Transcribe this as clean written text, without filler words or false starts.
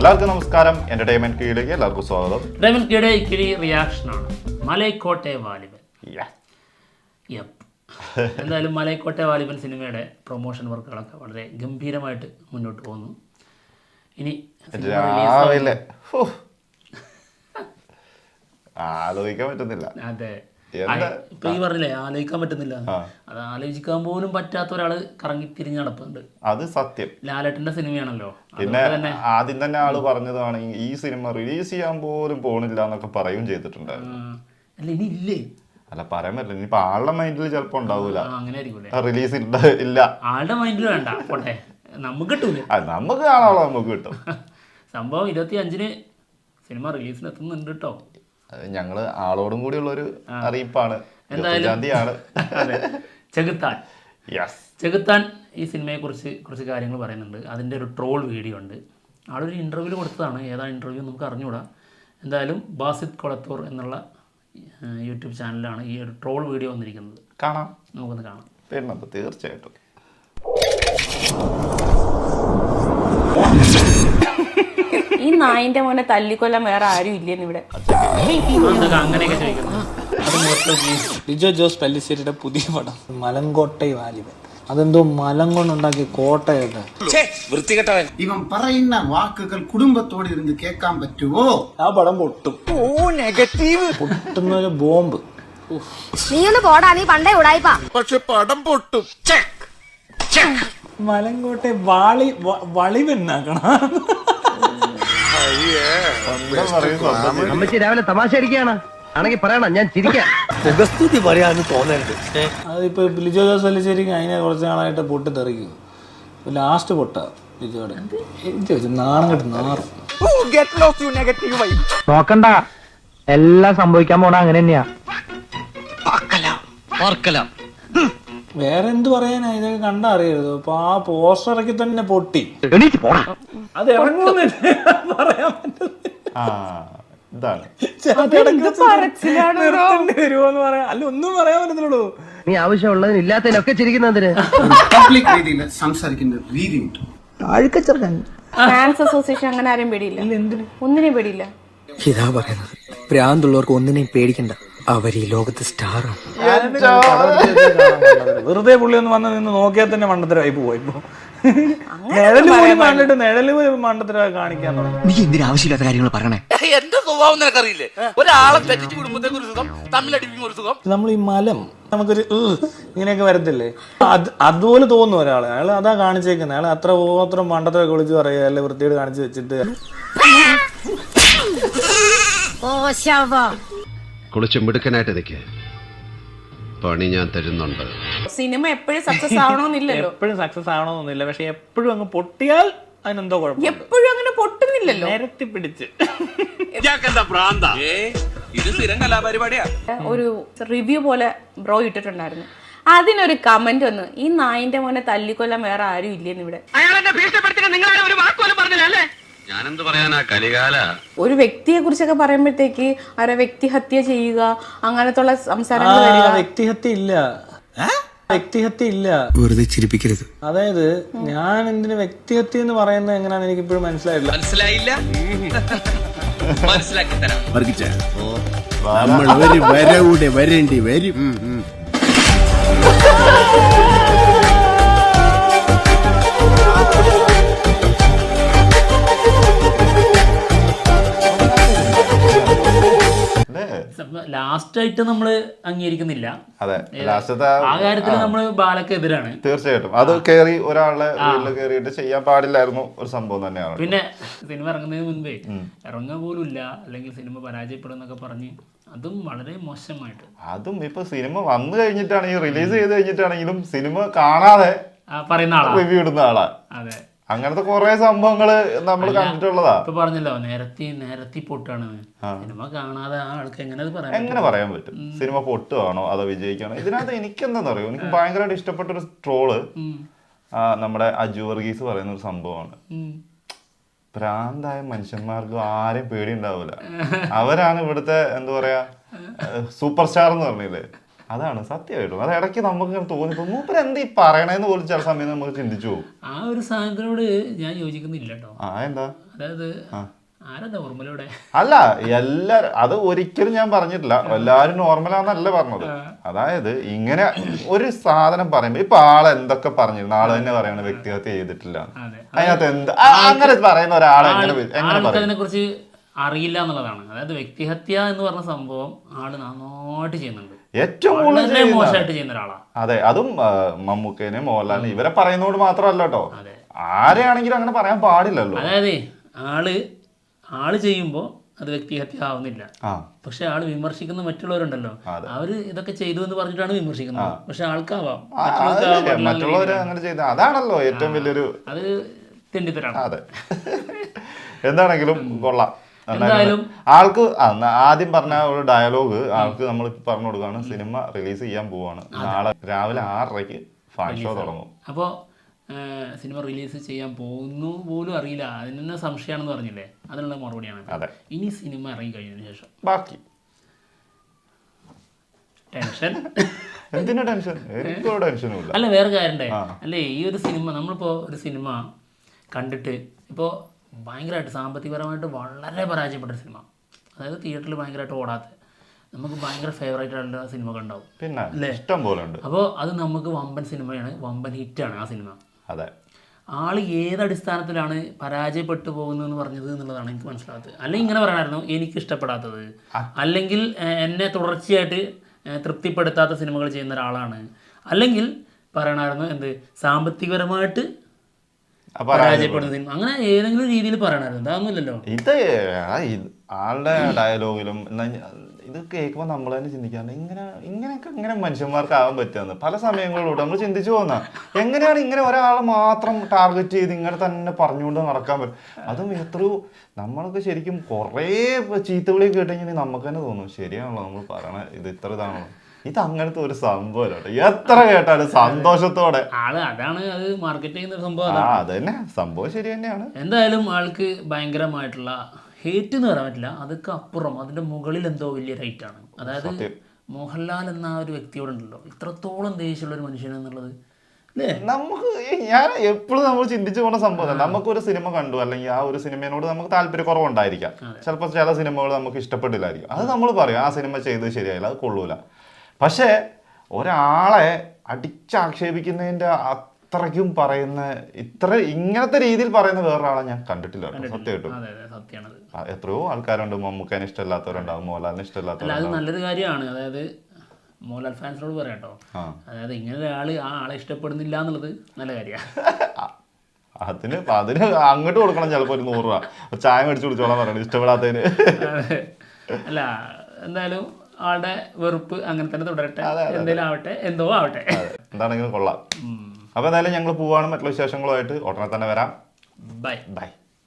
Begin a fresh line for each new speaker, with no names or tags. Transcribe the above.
എല്ലാവർക്കും നമസ്കാരം. എന്റർടൈൻമെന്റ് കീഴിലേക്ക് എല്ലാവർക്കും സ്വാഗതം.
എന്റർടൈൻമെന്റ് കീഴിലെ ഇക്കിരി റിയാക്ഷനാണ് മലൈക്കോട്ടെ വാലിബൻ. എന്തായാലും മലൈക്കോട്ടെ വാലിബൻ സിനിമയുടെ പ്രൊമോഷൻ വർക്കുകളൊക്കെ വളരെ ഗംഭീരമായിട്ട് മുന്നോട്ട് പോകുന്നു. ഇനി
രാവിലെ ആലോചിക്കാൻ പറ്റുന്നില്ല.
അതെ, ഇപ്പൊ ഈ പറഞ്ഞില്ലേ ആലോചിക്കാൻ പറ്റുന്നില്ല, അത് ആലോചിക്കാൻ പോലും പറ്റാത്ത ഒരാള് കറങ്ങി തിരിഞ്ഞ് നടപ്പുണ്ട്.
അത് സത്യം.
ലാലേട്ടന്റെ സിനിമയാണല്ലോ.
പിന്നെ ആദ്യം തന്നെ ആള് പറഞ്ഞതാണ് ഈ സിനിമ റിലീസ് ചെയ്യാൻ പോലും പോണില്ല എന്നൊക്കെ പറയുകയും ചെയ്തിട്ടുണ്ടായിരുന്നു.
അല്ല ഇനി ഇല്ലേ?
അല്ല പറയാൻ പറ്റില്ല. ഇനിയിപ്പോ ആളുടെ മൈൻഡിൽ ചിലപ്പോ ഉണ്ടാവൂല,
അങ്ങനെ ആയിരിക്കും
റിലീസ് ഇല്ല.
ആളുടെ മൈൻഡിൽ വേണ്ട, പോട്ടെ, നമുക്ക് കിട്ടൂല.
നമുക്ക് കാണാനുള്ള നമുക്ക് കിട്ടും.
സംഭവം 25-ന് സിനിമ റിലീസിന് എത്തുന്നുണ്ട് കേട്ടോ.
ഞങ്ങള് ആളോടും കൂടിയുള്ള ഒരു അറിയിപ്പാണ്.
ചെകുത്താൻ ഈ സിനിമയെ കുറിച്ച് കുറച്ച് കാര്യങ്ങൾ പറയുന്നുണ്ട്. അതിൻ്റെ ഒരു ട്രോൾ വീഡിയോ ഉണ്ട്. ആളൊരു ഇൻ്റർവ്യൂവിൽ കൊടുത്തതാണ്. ഏതാ ഇൻ്റർവ്യൂ നമുക്ക് അറിഞ്ഞുകൂടാ. എന്തായാലും ബാസിത് കൊളത്തൂർ എന്നുള്ള യൂട്യൂബ് ചാനലിലാണ് ഈ ഒരു ട്രോൾ വീഡിയോ വന്നിരിക്കുന്നത്.
കാണാം,
നമുക്കൊന്ന് കാണാം.
പിന്നെ തീർച്ചയായിട്ടും
ഈ നായിന്റെ മോനെ തല്ലിക്കൊല്ലാൻ വേറെ ആരും ഇല്ലെന്ന് ഇവിടെ.
അങ്ങനെയൊക്കെ ചോദിക്കുന്നു.
ലിജോ ജോസ് പല്ലിശ്ശേരിയുടെ പുതിയ പടം മലങ്കോട്ടെ വാലിബൻ. അതെന്തോ മലം കൊണ്ടുണ്ടാക്കിയ കോട്ടയൊക്കെ.
ഇവൻ പറയുന്ന വാക്കുകൾ കുടുംബത്തോടെ ഇരുന്ന് കേൾക്കാൻ പറ്റുമോ?
ആ പടം പൊട്ടും. പൊട്ടുന്ന ഒരു ബോംബ്.
നീ ഒന്ന് പോടാ, നീ പണ്ടേ ഉടായിപ്പാ.
പക്ഷെ പടം പൊട്ടും.
മലങ്കോട്ടെ വളിവെന്നാക്കണം.
അമ്മച്ചി രാവിലെ തമാശ അടിക്കുകയാണ് ആണെങ്കിൽ പറയണം, ഞാൻ ചിരിക്കാം. മുഖസ്തുതി പറയാന്ന് തോന്നരുത്.
അതിപ്പോ ലിജോ ജോസ് പല്ലിശ്ശേരിക്ക് അതിനെ കുറച്ച് നാളായിട്ട് പൊട്ടിത്തെറിക്കും. ലാസ്റ്റ് പൊട്ട ലിജോയുടെ നാണം കെട്ട് നാറും.
നോക്കണ്ട, എല്ലാം സംഭവിക്കാൻ പോണ അങ്ങനെ തന്നെയാ.
വേറെ എന്ത് പറയാനാ, ഇതൊക്കെ കണ്ടാ അറിയരുത്. അപ്പൊ ആ പോസ്റ്ററൊക്കെ തന്നെ പൊട്ടി. അത് ഇറങ്ങുന്നില്ല, പറയാൻ വരുമോന്ന് പറയാ. അല്ല ഒന്നും പറയാൻ പറ്റത്തുള്ളൂ.
നീ ആവശ്യമുള്ളതിന് ഇല്ലാത്തതിനൊക്കെ ചിരിക്കുന്നതിന്
പബ്ലിക് രീതിയിൽ സംസാരിക്കുന്ന രീതിയുണ്ട്.
ഫാൻസ് അസോസിയേഷൻ അങ്ങനെ ആരും പേടിയില്ല. ഒന്നിനെയും പേടിയില്ല.
ഇതാ പറയുന്നത്, ഭ്രാന്തുള്ളവർക്ക് ഒന്നിനെയും പേടിക്കണ്ട. അവർ ഈ ലോകത്ത് സ്റ്റാറാണ്.
വെറുതെ പുള്ളി ഒന്ന് വന്ന് നിന്ന് നോക്കിയാൽ തന്നെ മണ്ടത്തരമായി പോവാ. ഇപ്പൊ നിഴല് പോലും കണ്ടിട്ട് നിഴല് മണ്ടത്തരമായി കാണിക്കാൻ തുടങ്ങി.
നീ എന്തിനാ ആവശ്യമില്ലാത്ത കാര്യങ്ങൾ പറയണേ?
എന്റെ സ്വഭാവം നിനക്കറിയില്ലേ? ഒരാളെ തെറ്റിച്ച് കുടുംബത്തേക്ക് ഒരു സുഖം, തമ്മിലടിപ്പിക്കും ഒരു സുഖം.
നമ്മൾ ഈ മലം നമുക്കൊരു ഇങ്ങനെയൊക്കെ വരത്തില്ലേ, അതുപോലെ തോന്നും ഒരാള്. അയാൾ അതാ കാണിച്ചേക്കുന്നത്. അയാൾ അത്ര മണ്ടത്തരൊക്കെ വിളിച്ച് പറയുക, അല്ലെ വൃത്തിയോട് കാണിച്ച് വെച്ചിട്ട്
കുളിച്ച് മിടുക്കനായിട്ട് നിൽക്കുക. പണി ഞാൻ തരുന്നുണ്ട്.
സിനിമ എപ്പോഴും സക്സസ് ആവണമെന്നില്ലല്ലോ.
എപ്പോഴും സക്സസ് ആവണമെന്നൊന്നുമില്ല. പക്ഷെ എപ്പോഴും അങ്ങ് പൊട്ടിയാൽ അതിനെന്തോ കുഴപ്പം.
എപ്പോഴും അങ്ങനെ പൊട്ടുന്നില്ലല്ലോ.
നിരത്തി പിടിച്ച്
ഇത് സ്ഥിരം കലാപരിപാടിയാ.
ഒരു റിവ്യൂ പോലെ ബ്രോ ഇട്ടിട്ടുണ്ടായിരുന്നു. അതിനൊരു കമന്റ് വന്നു, ഈ നായിന്റെ മോനെ തല്ലിക്കൊല്ലാൻ വേറെ ആരും ഇല്ലെന്ന് ഇവിടെ.
ഞാനെന്ത് പറയാനാ, കലികാല.
ഒരു വ്യക്തിയെ കുറിച്ചൊക്കെ പറയുമ്പോഴത്തേക്ക് അവരെ വ്യക്തിഹത്യ ചെയ്യുക, അങ്ങനത്തുള്ള സംസാരങ്ങൾ വരിക.
വ്യക്തിഹത്യ ഇല്ല.
വെറുതെ ചിരിപ്പിക്കരുത്.
അതായത് ഞാൻ എന്തിനു വ്യക്തിഹത്യ എന്ന് പറയുന്നത് എങ്ങനെയാണെന്ന് എനിക്ക് ഇപ്പോഴും
മനസ്സിലായില്ല. മനസ്സിലാക്കി തരാം.
നമ്മൾ വരേണ്ടി വരും.
ലാസ്റ്റ് ആയിട്ട് നമ്മള് അംഗീകരിക്കുന്നില്ല.
അതെ, ലാസ്റ്റത്തെ
ആ കാര്യത്തിൽ നമ്മള് ബാലക്കെതിരാണ്.
തീർച്ചയായിട്ടും. അത് കേറി ഒരാളുടെ വീട്ടിൽ കയറിയിട്ട് ചെയ്യാൻ പാടില്ലായിരുന്നു ഒരു സംഭവം തന്നെയാണ്.
പിന്നെ സിനിമ ഇറങ്ങുന്നതിന് മുൻപേ ഇറങ്ങുക പോലും ഇല്ല, അല്ലെങ്കിൽ സിനിമ പരാജയപ്പെടും എന്നൊക്കെ പറഞ്ഞ് അതും വളരെ മോശമായിട്ട്.
അതും ഇപ്പൊ സിനിമ വന്നു കഴിഞ്ഞിട്ടാണെങ്കിലും റിലീസ് ചെയ്ത് കഴിഞ്ഞിട്ടാണെങ്കിലും സിനിമ കാണാതെ
പറയുന്ന ആളാ,
റിവ്യൂ ഇടുന്ന ആളാ.
അതെ,
അങ്ങനത്തെ കുറെ സംഭവങ്ങള് നമ്മൾ കണ്ടിട്ടുള്ളതാ.
ഇപ്പൊ പറഞ്ഞല്ലോ നേരത്തി പൊട്ടാണ്. സിനിമ കാണാതെ ആ ആൾക്ക് എങ്ങനെ
പറയാൻ പറ്റും സിനിമ പൊട്ടുകയാണോ അതോ വിജയിക്കാണോ? ഇതിനകത്ത് എനിക്കെന്താന്ന് അറിയോ, എനിക്ക് ഭയങ്കരമായിട്ട് ഇഷ്ടപ്പെട്ട ഒരു ട്രോള് നമ്മുടെ അജു വർഗീസ് പറയുന്ന ഒരു സംഭവമാണ്. ഭ്രാന്തായ മനുഷ്യന്മാർക്ക് ആരെയും പേടി ഉണ്ടാവില്ല. അവരാണ് ഇവിടുത്തെ എന്താ പറയാ സൂപ്പർ സ്റ്റാർ എന്ന് പറഞ്ഞില്ലേ, അതാണ് സത്യമായിട്ടും. അത് ഇടയ്ക്ക് നമുക്ക് തോന്നിപ്പോ മൂപ്പര് എന്താ ഈ പറയണേന്ന് പോലും ചില സമയത്ത് നമുക്ക് ചിന്തിച്ചു പോകും.
ആ ഒരു സാധനത്തിനോട് ഞാൻ യോജിക്കുന്നില്ല കേട്ടോ.
എന്താ
അതായത് ആരാ നോർമലൂടെ
അല്ല എല്ലാരും, അത് ഒരിക്കലും ഞാൻ പറഞ്ഞിട്ടില്ല എല്ലാരും നോർമലാന്നല്ല പറഞ്ഞത്. അതായത് ഇങ്ങനെ ഒരു സാധനം പറയുമ്പോ ഇപ്പൊ ആളെ എന്തൊക്കെ പറഞ്ഞിരുന്നു, ആള് തന്നെ പറയണ വ്യക്തിഹത്യ ചെയ്തിട്ടില്ല, അതിനകത്ത് എന്ത് അങ്ങനെ പറയുന്ന ഒരാളെ
അതിനെ കുറിച്ച് അറിയില്ല എന്നുള്ളതാണ്. അതായത് വ്യക്തിഹത്യ എന്ന് പറഞ്ഞ സംഭവം ആള് നന്നായിട്ട് ചെയ്യുന്നുണ്ട്,
ഏറ്റവും
മോശമായിട്ട് ചെയ്യുന്ന ഒരാളാണ്.
അതെ, അതും മമ്മൂക്കേനെ മോഹൻലാലിനെ ഇവരെ പറയുന്നോട് മാത്രമല്ല കേട്ടോ, ആരെയാണെങ്കിലും അങ്ങനെ പറയാൻ പാടില്ലല്ലോ.
അതായത് ആള് ചെയ്യുമ്പോൾ അത് വ്യക്തിഹത്യ ആവുന്നില്ല, പക്ഷെ ആള് വിമർശിക്കുന്ന മറ്റുള്ളവരുണ്ടല്ലോ, അവര് ഇതൊക്കെ ചെയ്തു എന്ന് പറഞ്ഞിട്ടാണ് വിമർശിക്കുന്നത്, പക്ഷെ ആൾക്കാവാം
മറ്റുള്ളവര് അങ്ങനെ ചെയ്ത അതാണല്ലോ ഏറ്റവും വലിയൊരു
അത് തെണ്ടിത്തരാണ്.
അതെ, എന്താണെങ്കിലും കൊള്ളാം.
എന്തായാലും
ആൾക്ക് ആദ്യം പറഞ്ഞ ഒരു ഡയലോഗ് ആൾക്ക് നമ്മൾ പറഞ്ഞു കൊടുക്കുകയാണ്. സിനിമ റിലീസ് ചെയ്യാൻ പോവാണ്, നാളെ രാവിലെ 6:30 ഫാൻ ഷോ തുടങ്ങും.
അപ്പോൾ സിനിമ റിലീസ് ചെയ്യാൻ പോകുന്നു പോലും അറിയില്ല, അതിന് തന്നെ സംശയമാണെന്ന് പറഞ്ഞില്ലേ, അതിനുള്ള മറുപടിയാണ്. ഇനി സിനിമ ഇറങ്ങി കഴിഞ്ഞതിന് ശേഷം
ബാക്കി
ടെൻഷൻ
എന്തിനാ ടെൻഷൻ? ടെൻഷനുമില്ല.
അല്ല വേറെ കാര്യണ്ടേ, അല്ലേ ഈ ഒരു സിനിമ നമ്മളിപ്പോൾ ഒരു സിനിമ കണ്ടിട്ട് ഇപ്പോൾ ഭയങ്കരമായിട്ട് സാമ്പത്തികപരമായിട്ട് വളരെ പരാജയപ്പെട്ട സിനിമ, അതായത് തിയേറ്ററിൽ ഭയങ്കരമായിട്ട് ഓടാത്ത നമുക്ക് ഭയങ്കര ഫേവറേറ്റ് ആയിട്ടുള്ള സിനിമകൾ ഉണ്ടാവും,
പിന്നെ അല്ലേ ഇഷ്ടം പോലെ ഉണ്ട്.
അപ്പോൾ അത് നമുക്ക് വമ്പൻ സിനിമയാണ്, വമ്പൻ ഹിറ്റാണ് ആ സിനിമ.
അതെ,
ആള് ഏതടിസ്ഥാനത്തിലാണ് പരാജയപ്പെട്ടു പോകുന്നതെന്ന് പറഞ്ഞത് എന്നുള്ളതാണ് എനിക്ക് മനസ്സിലാകാത്തത്. അല്ലെങ്കിൽ ഇങ്ങനെ പറയണമായിരുന്നു എനിക്ക് ഇഷ്ടപ്പെടാത്തത്, അല്ലെങ്കിൽ എന്നെ തുടർച്ചയായിട്ട് തൃപ്തിപ്പെടുത്താത്ത സിനിമകൾ ചെയ്യുന്ന ഒരാളാണ്, അല്ലെങ്കിൽ പറയണമായിരുന്നു എന്ത് സാമ്പത്തികപരമായിട്ട് പരാജയപ്പെടുന്ന സിനിമ, അങ്ങനെ ഏതെങ്കിലും രീതിയിൽ പറയണമായിരുന്നു. ഇതാവുന്നില്ലല്ലോ.
ഇത് ആളുടെ ഡയലോഗിലും ഇത് കേൾക്കുമ്പോൾ നമ്മൾ തന്നെ ചിന്തിക്കാറുണ്ട് ഇങ്ങനെയൊക്കെ ഇങ്ങനെ മനുഷ്യന്മാർക്കാവാൻ പറ്റുമെന്ന്. പല സമയങ്ങളിലൂടെ നമ്മൾ ചിന്തിച്ചു പോകുന്ന എങ്ങനെയാണ് ഇങ്ങനെ ഒരാളെ മാത്രം ടാർഗറ്റ് ചെയ്ത് ഇങ്ങനെ തന്നെ പറഞ്ഞുകൊണ്ട് നടക്കാൻ പറ്റും. അതും എത്രയോ നമ്മളൊക്കെ ശരിക്കും കുറേ ചീത്തവിളി കേട്ടുകഴിഞ്ഞാൽ നമുക്ക് തന്നെ തോന്നും ശരിയാണല്ലോ നമ്മൾ പറയണ ഇത് ഇത്ര ഇതാണല്ലോ. ഇത് അങ്ങനത്തെ ഒരു സംഭവമല്ല കേട്ടോ, എത്ര കേട്ടാലും സന്തോഷത്തോടെ
അതാണ് അത് മാർക്കറ്റ് ചെയ്യുന്ന സംഭവം.
അത് തന്നെ സംഭവം ശരി തന്നെയാണ്.
എന്തായാലും ആൾക്ക് ഭയങ്കരമായിട്ടുള്ള ഹേറ്റ് എന്ന് പറയാൻ പറ്റില്ല, അതൊക്കെ അപ്പുറം അതിന്റെ മുകളിൽ എന്തോ വലിയ റൈറ്റാണ്. അതായത് മോഹൻലാൽ എന്ന ഒരു വ്യക്തിയോടുണ്ടല്ലോ ഇത്രത്തോളം ദേഷ്യമുള്ള ഒരു മനുഷ്യൻ എന്നുള്ളത് അല്ലേ
നമുക്ക് ഞാൻ എപ്പോഴും നമ്മൾ ചിന്തിച്ചു പോകുന്ന സംഭവം. നമുക്കൊരു സിനിമ കണ്ടു അല്ലെങ്കിൽ ആ ഒരു സിനിമയോട് നമുക്ക് താല്പര്യക്കുറവുണ്ടായിരിക്കാം, ചിലപ്പോൾ ചില സിനിമകൾ നമുക്ക് ഇഷ്ടപ്പെട്ടില്ലായിരിക്കും, അത് നമ്മൾ പറയും ആ സിനിമ ചെയ്തത് ശരിയായില്ല, അത് കൊള്ളൂല. പക്ഷേ ഒരാളെ അടിച്ചാക്ഷേപിക്കുന്നതിൻ്റെ അത്രയ്ക്കും പറയുന്ന ഇങ്ങനത്തെ രീതിയിൽ പറയുന്ന വേറൊരാളെ ഞാൻ കണ്ടിട്ടില്ല സത്യമായിട്ടും. എത്രയോ ആൾക്കാരുണ്ട്, മമ്മൂക്കാനെ ഇഷ്ടമില്ലാത്തവരുണ്ടാവും, മോഹൻലാലിനെ ഇഷ്ടമില്ലാത്തവരുണ്ടാവും.
അത് നല്ലൊരു കാര്യമാണ്. അതായത് മോഹൻലാൽ ഫാൻസിനോട് പറയാട്ടോ, അതായത് ഇങ്ങനെ ഒരാള് ആ ആളെ ഇഷ്ടപ്പെടുന്നില്ല എന്നുള്ളത് നല്ല കാര്യമാണ്.
അതിന് അങ്ങോട്ട് കൊടുക്കണം ചിലപ്പോൾ ഒരു 100 രൂപ ചായ മേടിച്ചു കുടിച്ചോളാൻ പറയണം ഇഷ്ടപ്പെടാത്തതിന്.
അല്ല എന്തായാലും ആളുടെ വെറുപ്പ് അങ്ങനെ തന്നെ തുടരട്ടെ, എന്തെങ്കിലും ആവട്ടെ, എന്തോ ആവട്ടെ,
എന്താണെങ്കിലും കൊള്ളാം. അപ്പൊ എന്തായാലും ഞങ്ങൾ പോവാണ്, മറ്റുള്ള വിശേഷങ്ങളുമായിട്ട് ഉടനെ തന്നെ വരാം.
Bye
bye.